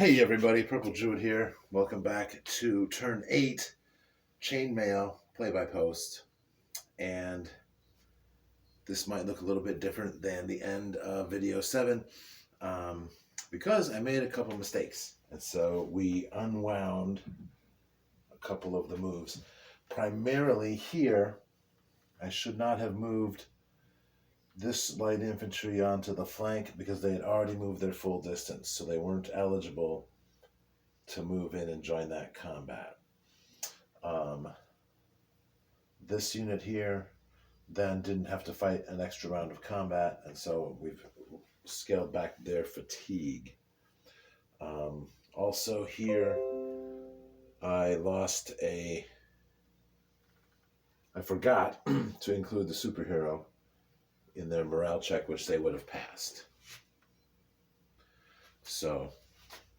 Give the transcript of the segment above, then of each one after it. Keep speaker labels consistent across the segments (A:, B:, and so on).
A: Hey everybody, Purple Druid here. Welcome back to turn 8, Chainmail, play-by-post. And this might look a little bit different than the end of video 7 because I made a couple mistakes. And so we unwound a couple of the moves. Primarily here, I should not have moved this light infantry onto the flank because they had already moved their full distance, so they weren't eligible to move in and join that combat. This unit here then didn't have to fight an extra round of combat, and so we've scaled back their fatigue. Also here, I forgot to include the superhero in their morale check, which they would have passed. So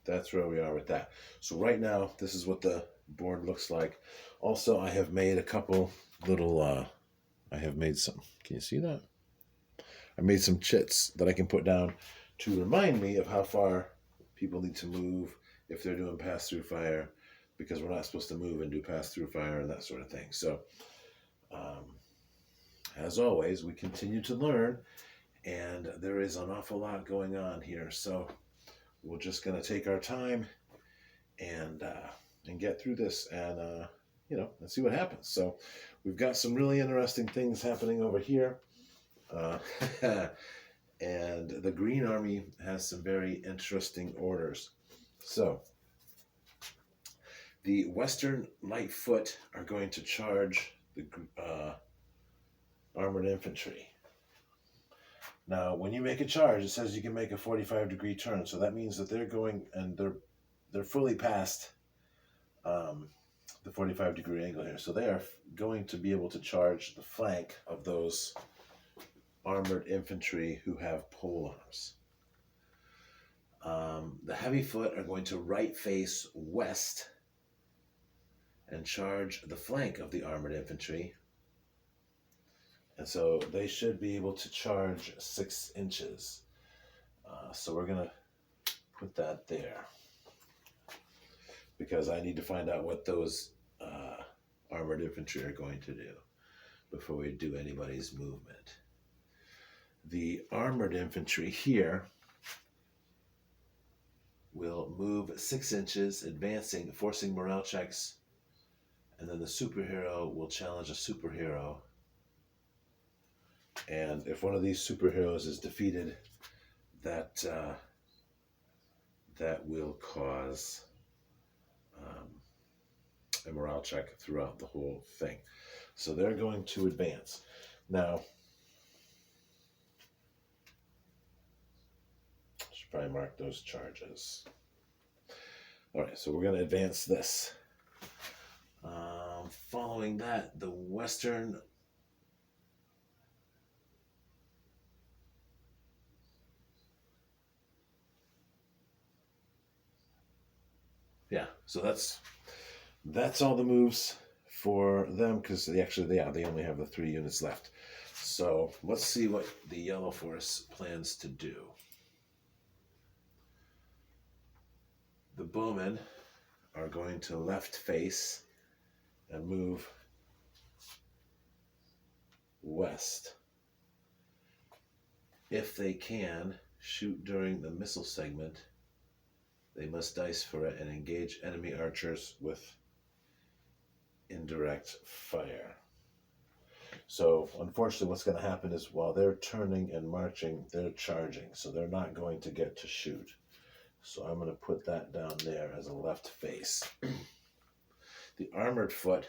A: that's where we are with that. So right now, this is what the board looks like. Also, I have made a couple little, I have made some, can you see that? I made some chits that I can put down to remind me of how far people need to move if they're doing pass-through fire, because we're not supposed to move and do pass-through fire and that sort of thing. So, as always, we continue to learn, and there is an awful lot going on here. So we're just going to take our time and get through this and and see what happens. So we've got some really interesting things happening over here. And the Green Army has some very interesting orders. So the Western Light Foot are going to charge the Armored Infantry. Now, when you make a charge, it says you can make a 45-degree turn. So that means that they're going, and they're fully past the 45-degree angle here. So they are going to be able to charge the flank of those armored infantry who have pole arms. The Heavy Foot are going to right face west and charge the flank of the armored infantry. And so they should be able to charge 6 inches. So we're going to put that there, because I need to find out what those armored infantry are going to do before we do anybody's movement. The armored infantry here will move 6 inches, advancing, forcing morale checks, and then the superhero will challenge a superhero. And if one of these superheroes is defeated, that will cause a morale check throughout the whole thing. So they're going to advance. Now, I should probably mark those charges. All right, so we're going to advance this. Following that, the Western so that's all the moves for them, because they only have the 3 units left. So let's see what the Yellow Force plans to do. The bowmen are going to left face and move west. If they can shoot during the missile segment, they must dice for it and engage enemy archers with indirect fire. So unfortunately, what's going to happen is while they're turning and marching, they're charging, so they're not going to get to shoot. So I'm going to put that down there as a left face. The Armored Foot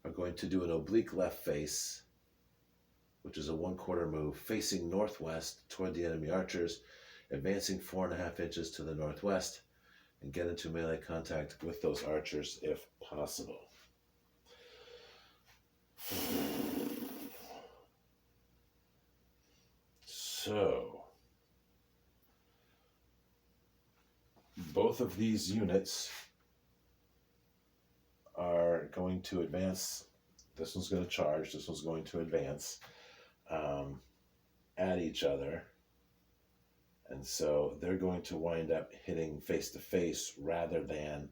A: are going to do an oblique left face, which is a 1/4 move, facing northwest toward the enemy archers, advancing 4.5 inches to the northwest, and get into melee contact with those archers if possible. So, both of these units are going to advance. This one's going to charge, this one's going to advance at each other. And so they're going to wind up hitting face to face rather than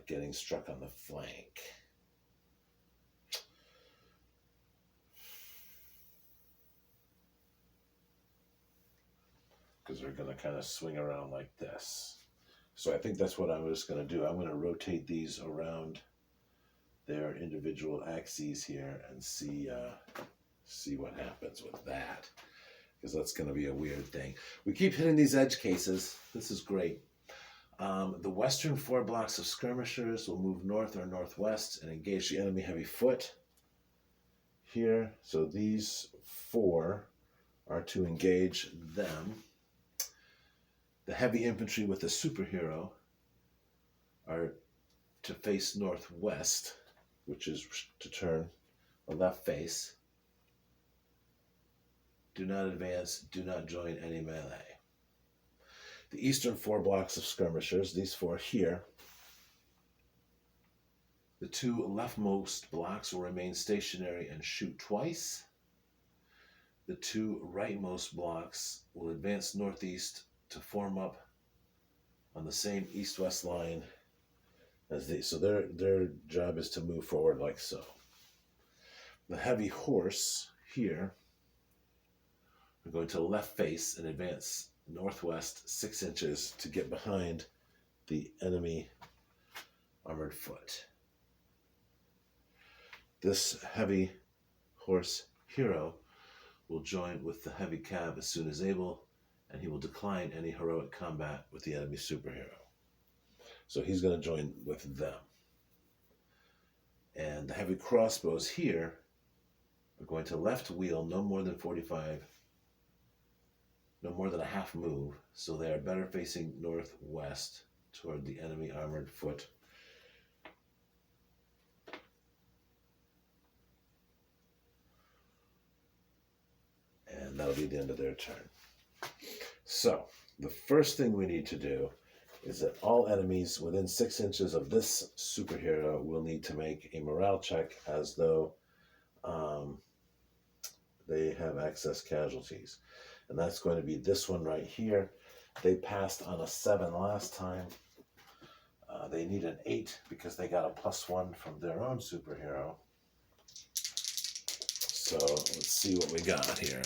A: getting struck on the flank. Because they're going to kind of swing around like this. So I think that's what I'm just going to do. I'm going to rotate these around their individual axes here and see what happens with that. Because that's going to be a weird thing. We keep hitting these edge cases. This is great. The western 4 blocks of skirmishers will move north or northwest and engage the enemy heavy foot here. So these 4 are to engage them. The heavy infantry with the superhero are to face northwest, which is to turn a left face. Do not advance, do not join any melee. The eastern 4 blocks of skirmishers, these 4 here, the 2 leftmost blocks will remain stationary and shoot twice. The 2 rightmost blocks will advance northeast to form up on the same east-west line as these. So their job is to move forward like so. The heavy horse here are going to left face and advance northwest 6 inches to get behind the enemy armored foot. This heavy horse hero will join with the heavy cab as soon as able, and he will decline any heroic combat with the enemy superhero. So he's going to join with them. And the heavy crossbows here are going to left wheel no more than 45, no more than a half move, so they are better facing northwest toward the enemy armored foot. And that'll be the end of their turn. So, the first thing we need to do is that all enemies within 6 inches of this superhero will need to make a morale check as though they have excess casualties. And that's going to be this one right here. They passed on a 7 last time. They need an 8 because they got a +1 from their own superhero. So let's see what we got here.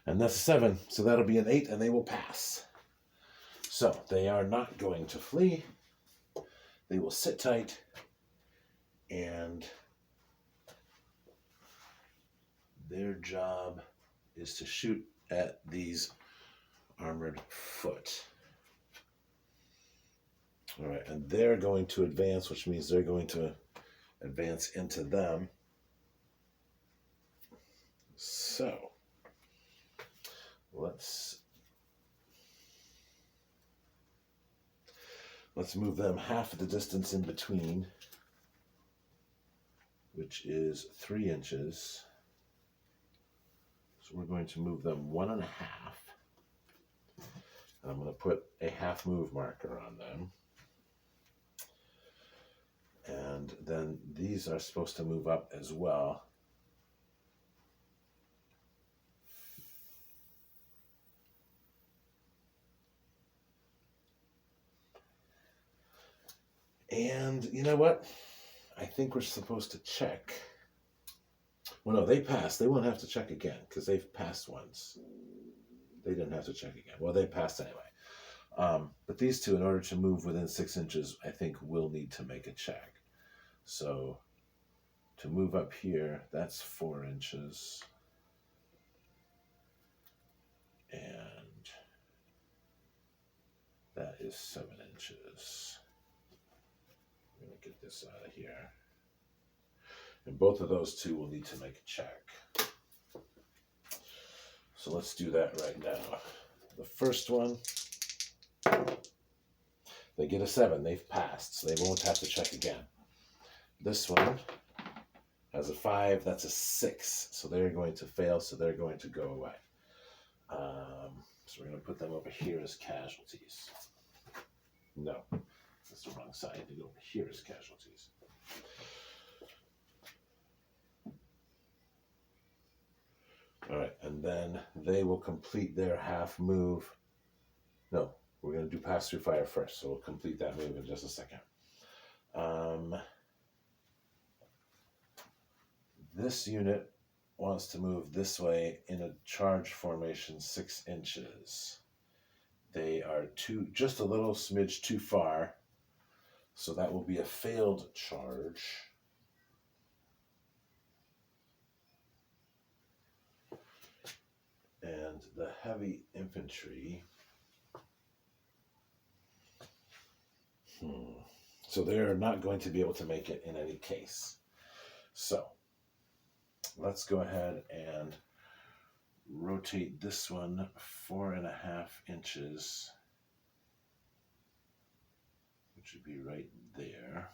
A: And that's a 7, so that'll be an 8, and they will pass. So they are not going to flee. They will sit tight, and their job is to shoot at these armored foot. All right, and they're going to advance, which means they're going to advance into them. So let's move them half the distance in between, which is 3 inches. So we're going to move them 1.5. And I'm going to put a half move marker on them. And then these are supposed to move up as well. And you know what? I think we're supposed to check. Well, no, they passed. They won't have to check again because they've passed once. They didn't have to check again. Well, they passed anyway. But these two, in order to move within 6 inches, I think will need to make a check. So to move up here, that's 4 inches. And that is 7 inches. I'm going to get this out of here. And both of those two will need to make a check. So let's do that right now. The first one, they get a 7. They've passed, so they won't have to check again. This one has a 5. That's a 6. So they're going to fail, so they're going to go away. So we're going to put them over here as casualties. No, that's the wrong side. They go over here as casualties. and then they will complete their half move. No, we're going to do pass through fire first, so we'll complete that move in just a second. This unit wants to move this way in a charge formation 6 inches. They are just a little smidge too far, so that will be a failed charge. And the heavy infantry, so they're not going to be able to make it in any case. So let's go ahead and rotate this one 4.5 inches, which would be right there.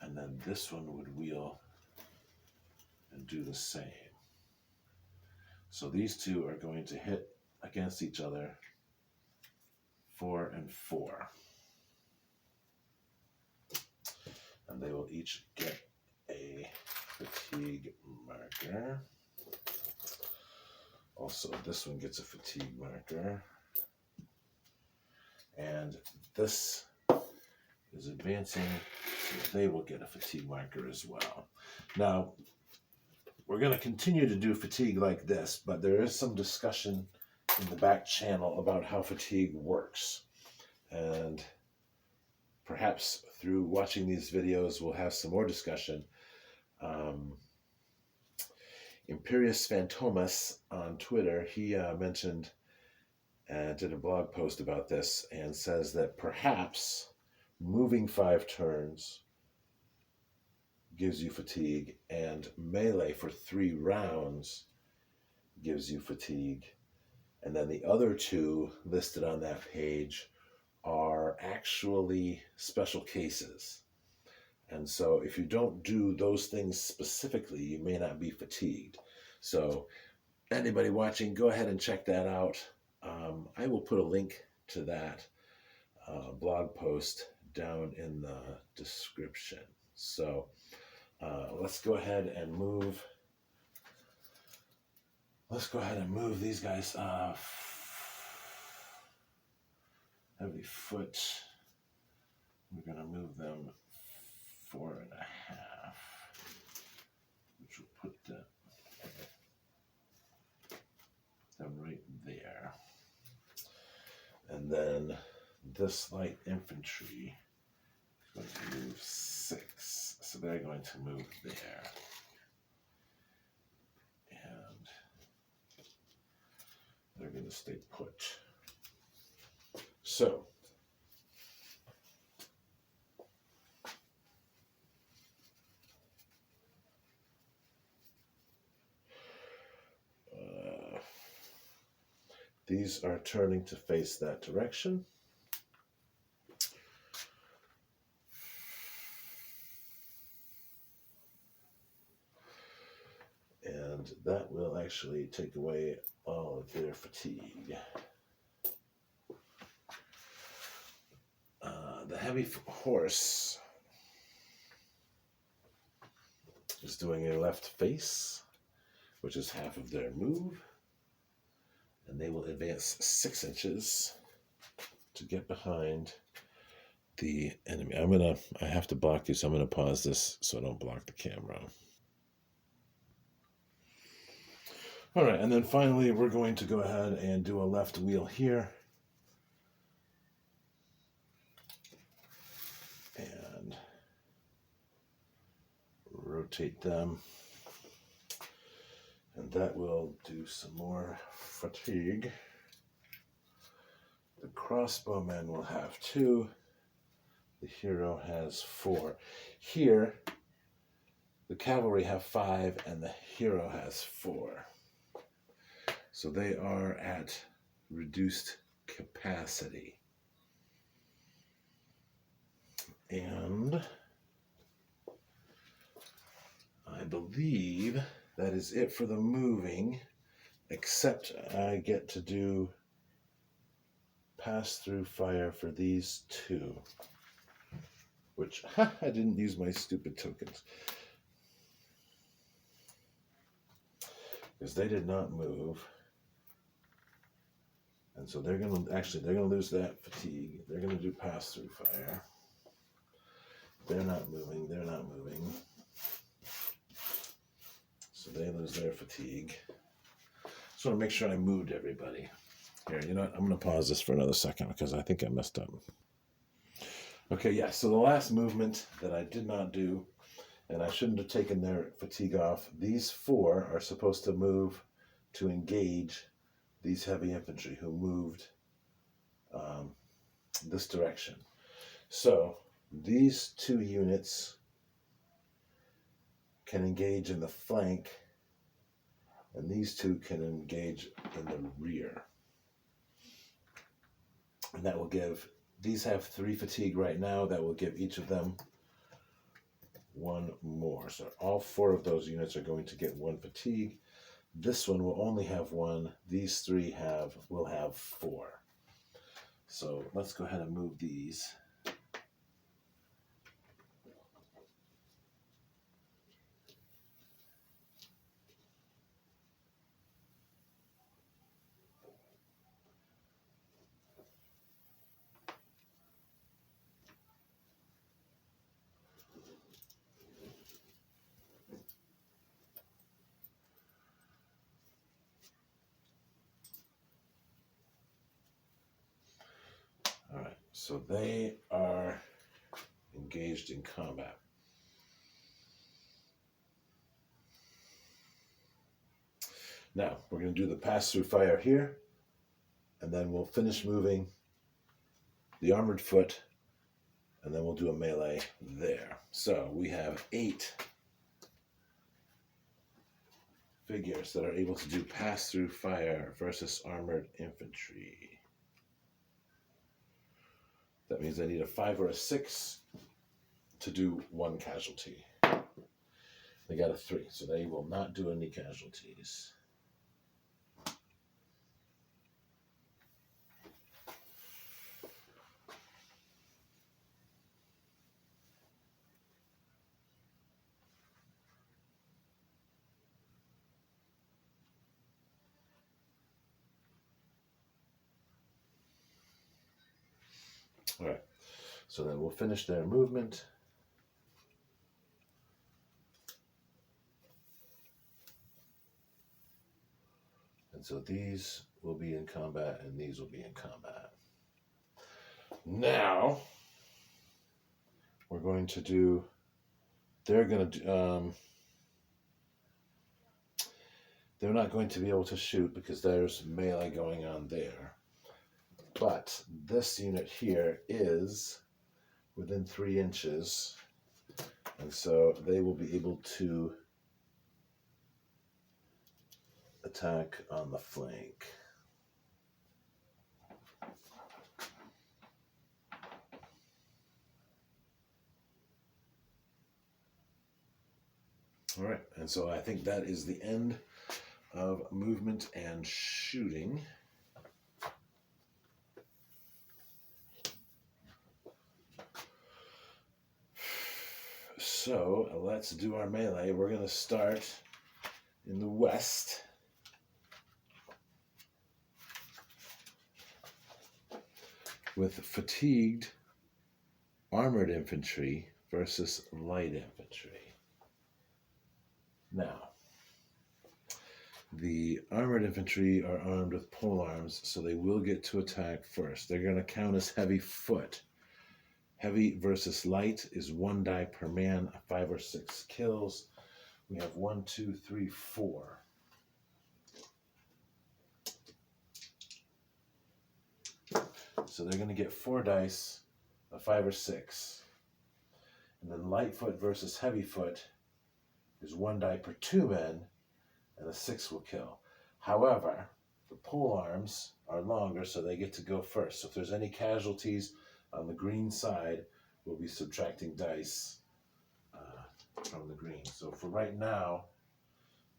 A: And then this one would wheel and do the same. So these two are going to hit against each other 4 and 4. And they will each get a fatigue marker. Also, this one gets a fatigue marker. And this is advancing, so they will get a fatigue marker as well. Now, we're going to continue to do fatigue like this, but there is some discussion in the back channel about how fatigue works. And perhaps through watching these videos, we'll have some more discussion. Imperius Phantomus on Twitter, he mentioned and did a blog post about this and says that perhaps moving 5 turns gives you fatigue, and melee for 3 rounds gives you fatigue. And then the other 2 listed on that page are actually special cases. And so if you don't do those things specifically, you may not be fatigued. So anybody watching, go ahead and check that out. I will put a link to that blog post down in the description. So let's go ahead and move. Let's go ahead and move these guys. Heavy foot. We're going to move them 4.5, which will put them right there. And then this light infantry is going to move 6, so they're going to move there. And they're going to stay put. So, these are turning to face that direction. And that will actually take away all of their fatigue. The heavy horse is doing a left face, which is half of their move. And they will advance 6 inches to get behind the enemy. I have to block you, so I'm gonna pause this so I don't block the camera. All right, and then finally we're going to go ahead and do a left wheel here. And rotate them. And that will do some more fatigue. The crossbowmen will have 2. The hero has 4. Here, the cavalry have 5 and the hero has 4. So they are at reduced capacity. And I believe that is it for the moving, except I get to do pass through fire for these 2, which I didn't use my stupid tokens. because they did not move. And so they're going to lose that fatigue. They're going to do pass-through fire. They're not moving. They're not moving. So they lose their fatigue. Just want to make sure I moved everybody. Here, you know what? I'm going to pause this for another second because I think I messed up. Okay, yeah, so the last movement that I did not do, and I shouldn't have taken their fatigue off, these 4 are supposed to move to engage these heavy infantry who moved this direction. So these 2 units can engage in the flank, and these 2 can engage in the rear. And that will give, these have 3 fatigue right now, that will give each of them 1 more. So all 4 of those units are going to get 1 fatigue. This one will only have 1. These 3 will have 4. So let's go ahead and move these. All right, so they are engaged in combat. Now, we're going to do the pass-through fire here, and then we'll finish moving the armored foot, and then we'll do a melee there. So we have 8 figures that are able to do pass-through fire versus armored infantry. That means I need a 5 or a 6 to do 1 casualty. They got a 3, so they will not do any casualties. All right, so then we'll finish their movement. And so these will be in combat and these will be in combat. Now, we're going to do, they're going to do, they're not going to be able to shoot because there's melee going on there. But this unit here is within 3 inches, and so they will be able to attack on the flank. All right, and so I think that is the end of movement and shooting. So let's do our melee. We're going to start in the west. With fatigued armored infantry versus light infantry. Now, the armored infantry are armed with polearms, so they will get to attack first. They're going to count as heavy foot. Heavy versus light is 1 die per man, 5 or 6 kills. We have 1, 2, 3, 4. So they're going to get 4 dice, a 5 or 6. And then light foot versus heavy foot is 1 die per 2 men, and a 6 will kill. However, the polearms are longer, so they get to go first. So if there's any casualties on the green side, we'll be subtracting dice from the green. So for right now,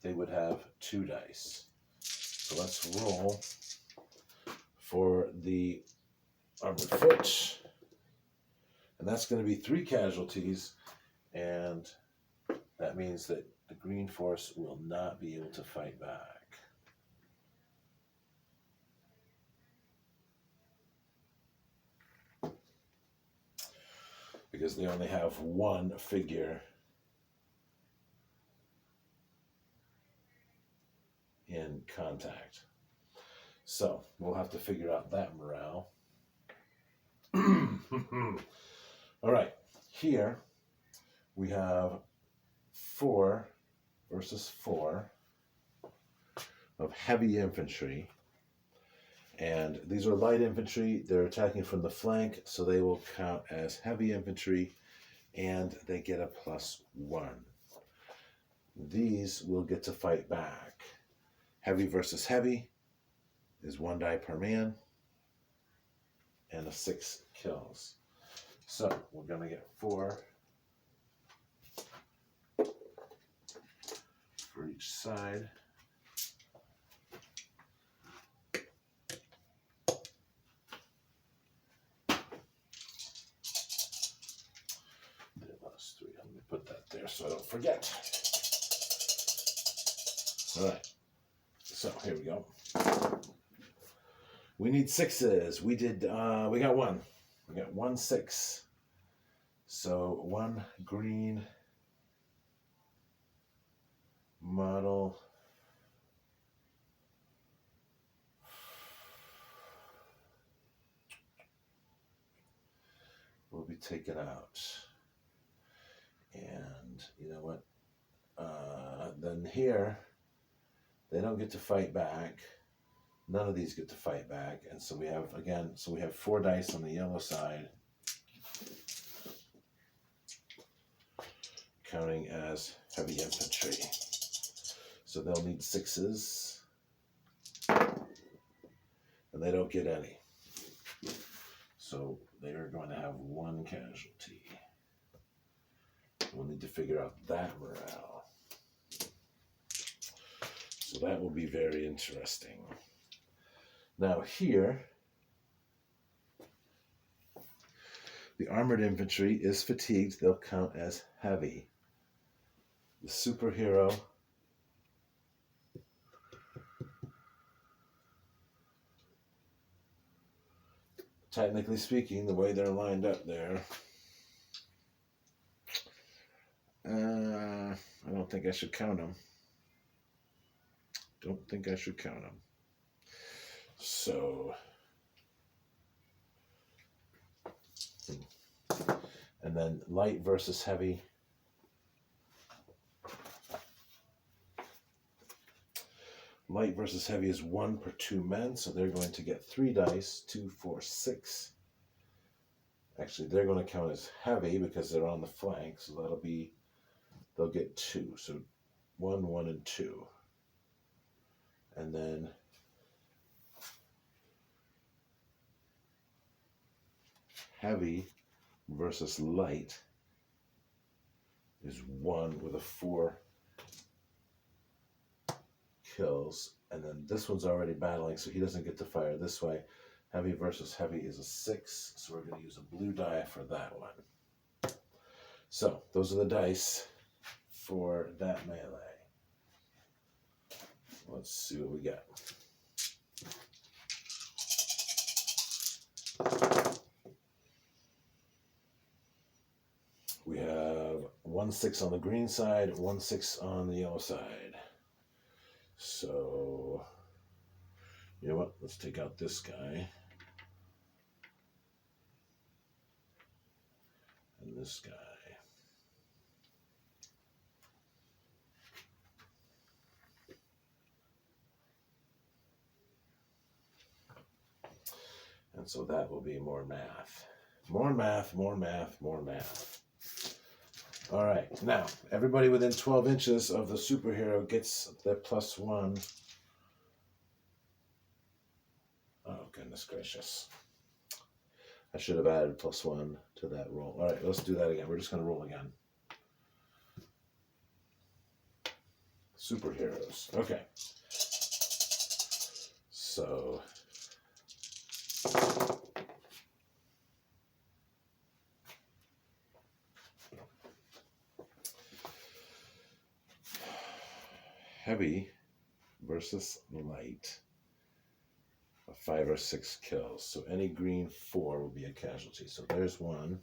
A: they would have 2 dice. So let's roll for the armored foot. And that's going to be 3 casualties, and that means that the green force will not be able to fight back. because they only have one figure in contact. So we'll have to figure out that morale. All right, here we have 4 versus 4 of heavy infantry. And these are light infantry. They're attacking from the flank, so they will count as heavy infantry, and they get a +1. These will get to fight back. Heavy versus heavy is 1 die per man, and a 6 kills. So we're going to get 4 for each side. Let me put that there so I don't forget. All right, so here we go. We need 6s. We got 1. We got 1 6. So 1 green model. Will be taken out. And you know what? Then here, they don't get to fight back. None of these get to fight back. And so we have, again, 4 dice on the yellow side, counting as heavy infantry. So they'll need 6s, and they don't get any. So they are going to have 1 casualty. We'll need to figure out that morale. So that will be very interesting. Now here, the armored infantry is fatigued. They'll count as heavy. The superhero technically speaking, the way they're lined up there, I don't think I should count them. Don't think I should count them. So, and then light versus heavy. Light versus heavy is 1 per 2 men, so they're going to get 3 dice, 2, 4, 6. Actually, they're going to count as heavy because they're on the flank, so that'll be, they'll get 2. So 1, 1, and 2. And then heavy versus light is 1 with a 4 kills. And then this one's already battling, so he doesn't get to fire this way. Heavy versus heavy is a 6, so we're going to use a blue die for that one. So those are the dice for that melee. Let's see what we got. We have 1 6 on the green side, 1 6 on the yellow side. So, you know what? Let's take out this guy. And this guy. And so that will be more math. More math, more math, more math. All right, now, everybody within 12 inches of the superhero gets their +1. Oh, goodness gracious. I should have added +1 to that roll. All right, let's do that again. We're just going to roll again. Superheroes. Okay. So heavy versus light. 5 or 6 kills. So any green 4 will be a casualty. So there's 1.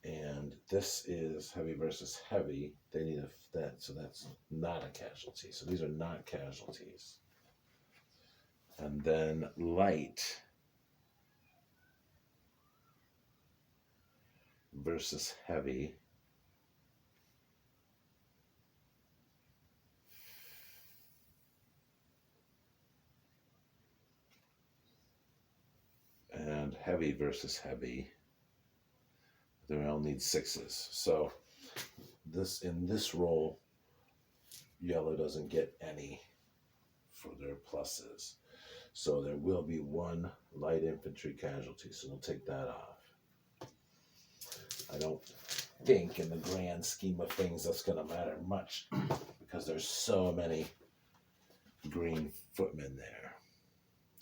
A: And this is heavy versus heavy. They need that, so that's not a casualty. So these are not casualties. And then light versus heavy. And heavy versus heavy. They all need 6s. So this, in this roll, yellow doesn't get any for their pluses. So there will be 1 light infantry casualty. So we'll take that off. I don't think in the grand scheme of things that's going to matter much because there's so many green footmen there.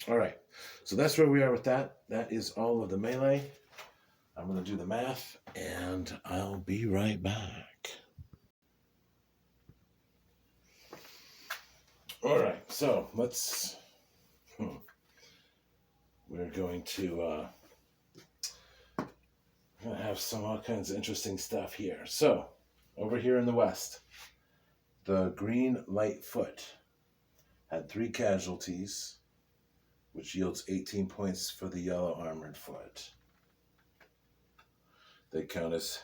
A: All right, so that's where we are with that. That is all of the melee. I'm going to do the math, and I'll be right back. All right, so let's... We're going to have all kinds of interesting stuff here. So, over here in the west, the green light foot had 3 casualties, which yields 18 points for the yellow armored foot. They count as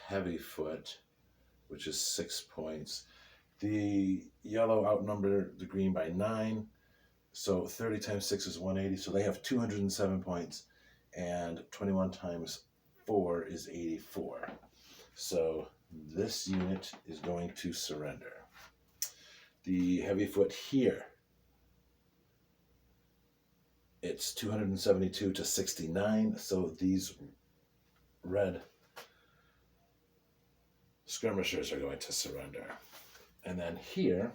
A: heavy foot, which is 6 points. The yellow outnumbered the green by 9, so 30 times 6 is 180, so they have 207 points, and 21 times 4 is 84. So this unit is going to surrender. The heavy foot here, it's 272 to 69, so these red skirmishers are going to surrender. And then here,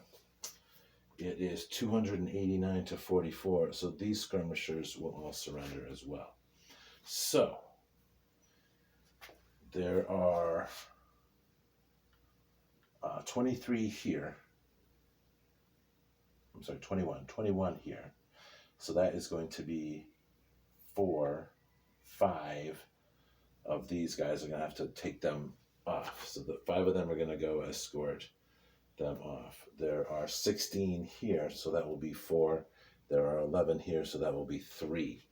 A: it is 289 to 44, so these skirmishers will all surrender as well. So, there are 23 here. I'm sorry, 21 here. So that is going to be 4, 5 of these guys are going to have to take them off. So the 5 of them are going to go escort them off. There are 16 here, so that will be 4. There are 11 here, so that will be 3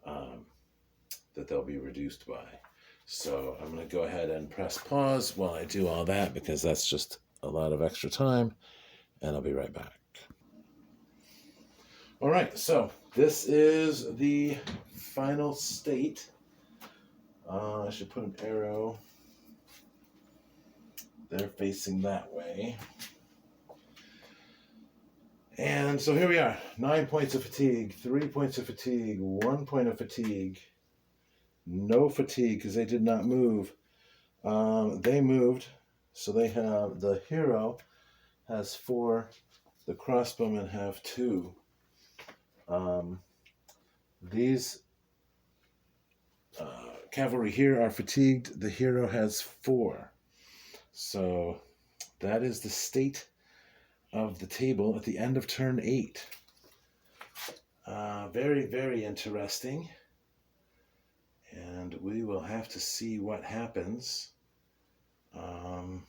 A: that they'll be reduced by. So I'm going to go ahead and press pause while I do all that because that's just a lot of extra time, and I'll be right back. All right, so this is the final state. I should put an arrow. They're facing that way. And so here we are. 9 points of fatigue, 3 points of fatigue, 1 point of fatigue. No fatigue because they did not move. They moved, so they have, the hero has 4, the crossbowmen have 2. These cavalry here are fatigued. The hero has 4. So that is the state of the table at the end of turn 8. Very, very interesting. And we will have to see what happens. I'm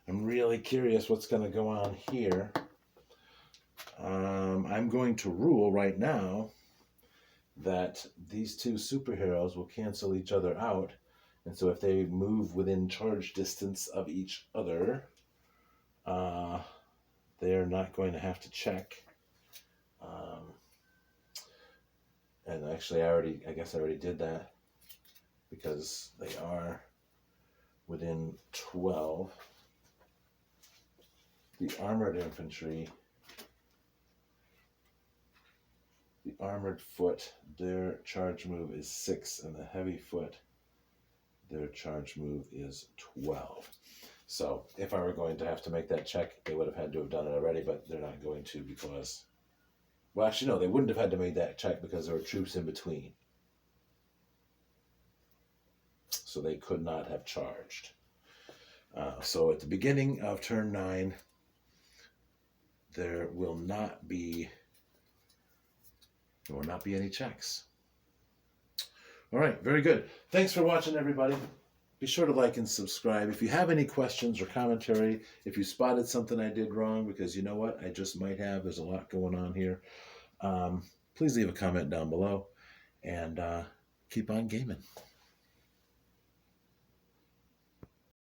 A: really curious what's going to go on here. I'm going to rule right now that these 2 superheroes will cancel each other out. And so if they move within charge distance of each other, they're not going to have to check. And actually, I guess I already did that because they are within 12. The armored infantry, the armored foot, their charge move is 6, and the heavy foot, their charge move is 12. So if I were going to have to make that check, they would have had to have done it already, but they're not going to because... Well, actually, no, they wouldn't have had to make that check because there were troops in between. So they could not have charged. So at the beginning of turn 9, there will not be any checks. All right, very good. Thanks for watching, everybody. Be sure to like and subscribe. If you have any questions or commentary, if you spotted something I did wrong, because you know what, I just might have. There's a lot going on here. Please leave a comment down below, and keep on gaming.